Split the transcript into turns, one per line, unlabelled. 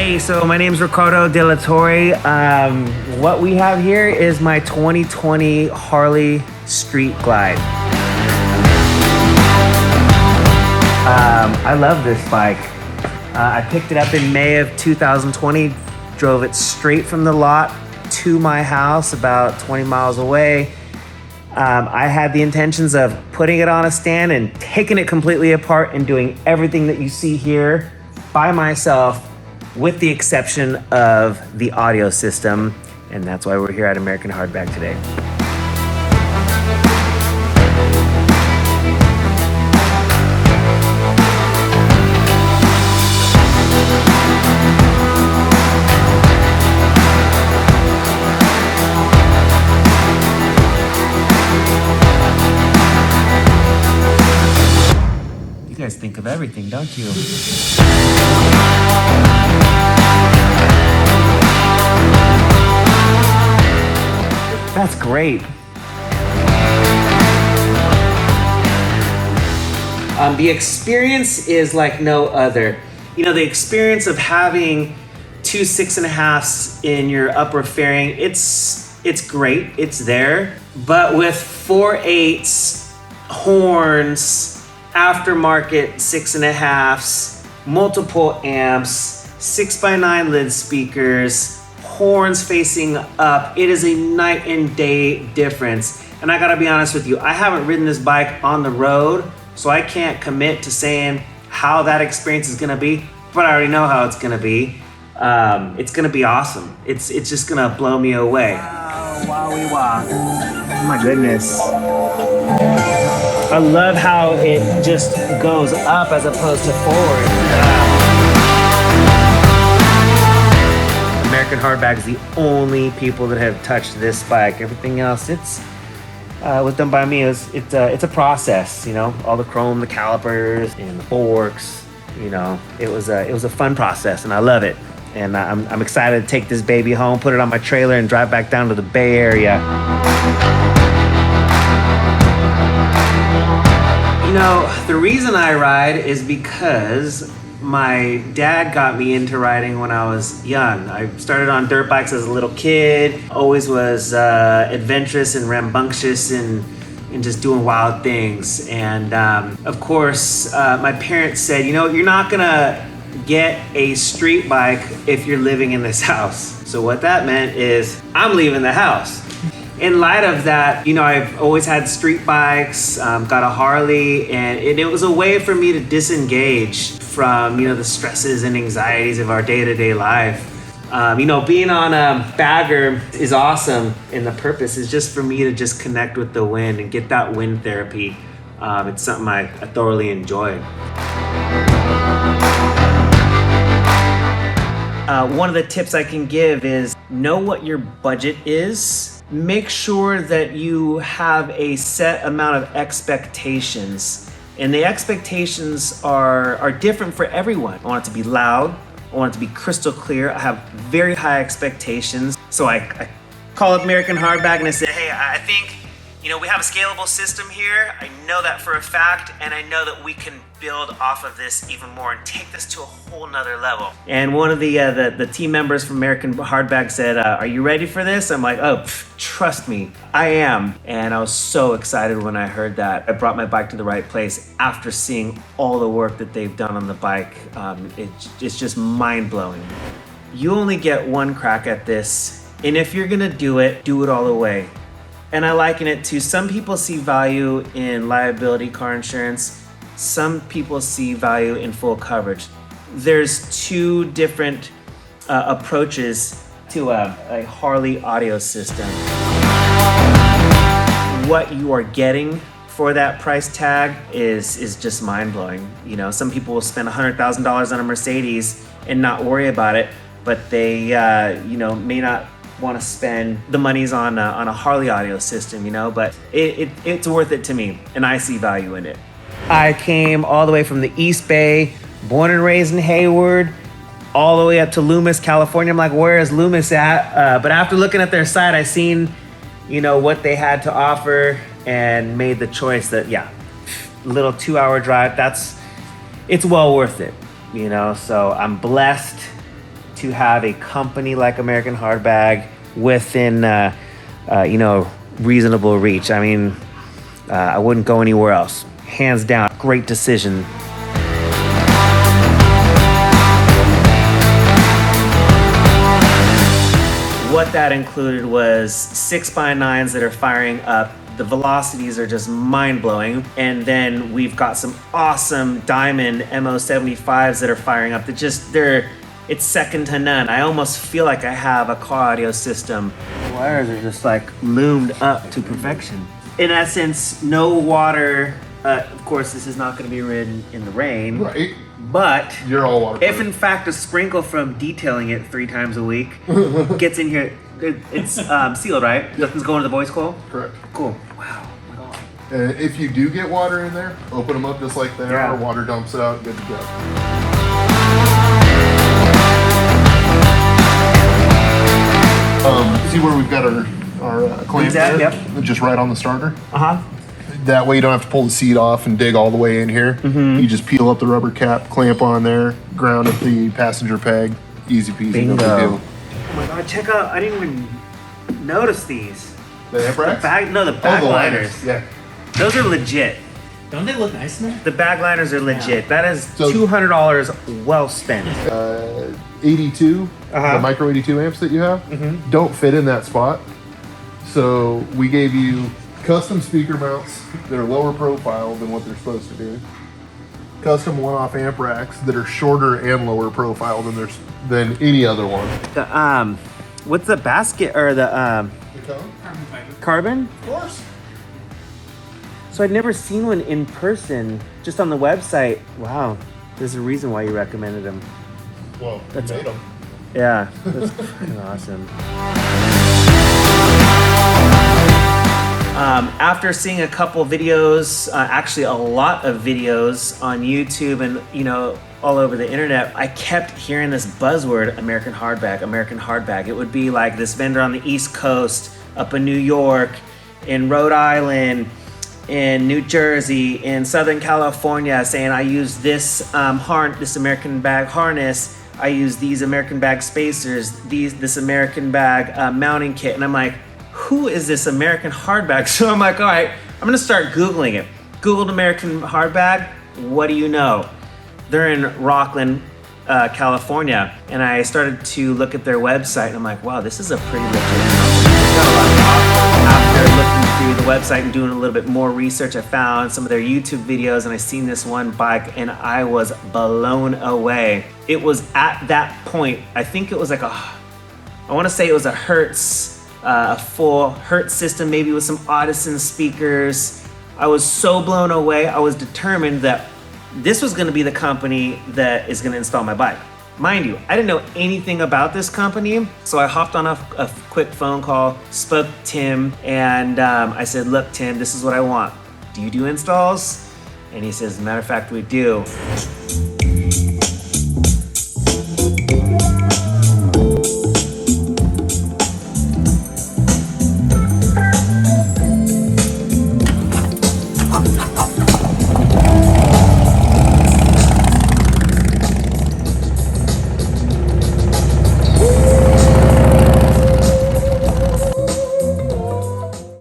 Hey, so my name is Ricardo De La Torre. What we have here is my 2020 Harley Street Glide. I love this bike. I picked it up in May of 2020, drove it straight from the lot to my house about 20 miles away. I had the intentions of putting it on a stand and taking it completely apart and doing everything that you see here by myself, with the exception of the audio system. And that's why we're here at American Hardback today. You guys think of everything, don't you? That's great. The experience is like no other. You know, the experience of having two 6.5s in your upper fairing, it's great, it's there. But with 4/8 horns, aftermarket 6.5s, multiple amps, 6x9 lid speakers, horns facing up, it is a night and day difference. And I gotta be honest with you, I haven't ridden this bike on the road, so I can't commit to saying how that experience is gonna be, but I already know how it's gonna be. It's gonna be awesome. It's just gonna blow me away. Wow, wowie wow. Oh my goodness. I love how it just goes up as opposed to forward. American Hardback is the only people that have touched this bike. Everything else, was done by me. It's a process, you know. All the chrome, the calipers, and the forks. You know, it was a fun process, and I love it. And I'm excited to take this baby home, put it on my trailer, and drive back down to the Bay Area. You know, the reason I ride is because my dad got me into riding when I was young. I started on dirt bikes as a little kid, always was adventurous and rambunctious and just doing wild things. And of course, my parents said, you know, you're not gonna get a street bike if you're living in this house. So what that meant is I'm leaving the house. In light of that, you know, I've always had street bikes, got a Harley, and it was a way for me to disengage from, you know, the stresses and anxieties of our day-to-day life. You know, being on a bagger is awesome, and the purpose is just for me to just connect with the wind and get that wind therapy. It's something I thoroughly enjoy. One of the tips I can give is know what your budget is. Make sure that you have a set amount of expectations. And the expectations are different for everyone. I want it to be loud. I want it to be crystal clear. I have very high expectations. So I call up American Hardback and I say, hey, I think, you know, we have a scalable system here. I know that for a fact, and I know that we can build off of this even more and take this to a whole nother level. And one of the team members from American Hardback said, are you ready for this? I'm like, oh, trust me, I am. And I was so excited when I heard that. I brought my bike to the right place after seeing all the work that they've done on the bike. It's just mind-blowing. You only get one crack at this, and if you're gonna do it all the way. And I liken it to, some people see value in liability car insurance. Some people see value in full coverage. There's two different approaches to a Harley audio system. What you are getting for that price tag is just mind-blowing. You know, some people will spend $100,000 on a Mercedes and not worry about it, but they you know, may not want to spend the monies on a Harley audio system, you know, but it's worth it to me, and I see value in it. I came all the way from the East Bay, born and raised in Hayward, all the way up to Loomis, California. I'm like, where is Loomis at? But after looking at their site, I seen, you know, what they had to offer and made the choice that, yeah, little 2-hour drive, it's well worth it, you know. So I'm blessed to have a company like American Hardbag within, you know, reasonable reach. I mean, I wouldn't go anywhere else. Hands down, great decision. What that included was 6x9s that are firing up. The velocities are just mind-blowing. And then we've got some awesome Diamond MO75s that are firing up that just, it's second to none. I almost feel like I have a car audio system. The wires are just like loomed up to perfection. In essence, no water. Of course, this is not going to be ridden in the rain.
Right.
But
you're all waterproof.
If in fact a sprinkle from detailing it 3 times a week gets in here, it's sealed, right? Yep. Nothing's going to the voice coil?
Correct.
Cool. Wow. Oh my God.
And if you do get water in there, open them up just like they are. Water dumps out, good to go. See where we've got our clamp there?
Yep.
Just right on the starter?
Uh-huh.
That way you don't have to pull the seat off and dig all the way in here.
Mm-hmm.
You just peel up the rubber cap, clamp on there, ground at the passenger peg. Easy peasy.
Bingo.
No big deal.
Oh my God, check out, I didn't even notice these.
The amp racks?
The bag liners.
Yeah.
Those are legit.
Don't they look nice in there?
The bag liners are legit. Yeah. That is $200 well spent.
82, the Micro 82 amps that you have, don't fit in that spot. So we gave you custom speaker mounts that are lower profile than what they're supposed to do. Custom one-off amp racks that are shorter and lower profile than any other one.
The what's the basket or the
cone?
Carbon fiber.
Carbon?
Of course.
So I'd never seen one in person, just on the website. Wow, there's a reason why you recommended them.
Well, you made them.
Yeah, that's fucking awesome. After seeing a couple videos, actually a lot of videos on YouTube and, you know, all over the internet, I kept hearing this buzzword, American Hardbag, American Hardbag. It would be like this vendor on the East Coast, up in New York, in Rhode Island, in New Jersey, in Southern California, saying I use this this American bag harness, I use these American bag spacers, this American bag mounting kit, and I'm like, who is this American Hardbag? So I'm like, all right, I'm gonna start Googling it. Googled American Hardbag, what do you know? They're in Rockland, California, and I started to look at their website, and I'm like, wow, this is a pretty legit company. They've got a lot of offers. After looking through the website and doing a little bit more research, I found some of their YouTube videos, and I seen this one bike, and I was blown away. It was at that point, I think it was like I wanna say it was a Hertz, a full Hertz system, maybe with some Audison speakers. I was so blown away. I was determined that this was gonna be the company that is gonna install my bike. Mind you, I didn't know anything about this company, so I hopped on a quick phone call, spoke to Tim, and I said, look, Tim, this is what I want. Do you do installs? And he says, as a matter of fact, we do.